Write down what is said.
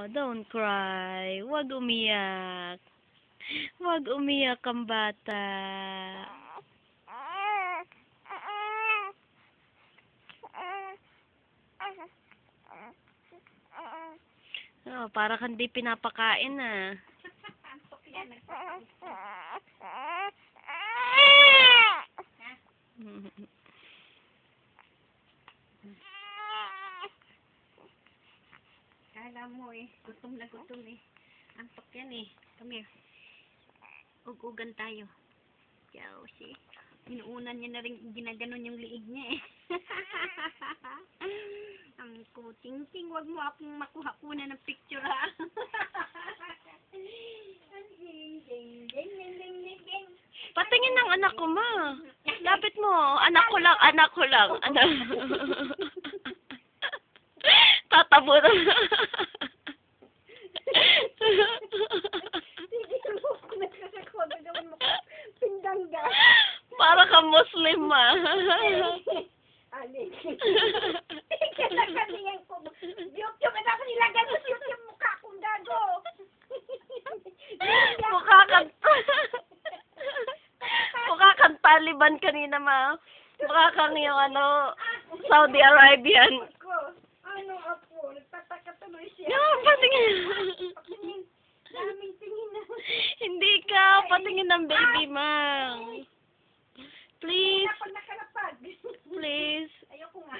Don't cry. Huwag umiyak. Huwag umiyak ang bata. Oh, para kang di pinapakain ah. Kala mo gutom na gutom Antok yan Come here. Ug-ugan tayo. Josie. Inuunan niya na rin ginaganon yung liig niya Ang kuting-ting, wag mo akong makuha-kuna ng picture ha. Patingin ng anak ko ma. Lapit mo. Anak ko lang, anak ko lang. Tatabo na. Para ka Muslim ma. Kinakaliyan ko. YouTube, dapat nilagay mo sa YouTube mukha kong gago. Mukha kang Taliban kanina ma. Mukha kang yung Saudi Arabian. Ano ako? Nagtataka tuloy siya. No, patingin. Daming tingin na. Hindi ka. Patingin ng baby ma. Please. Pag nakalapag. Please. Ayoko nga.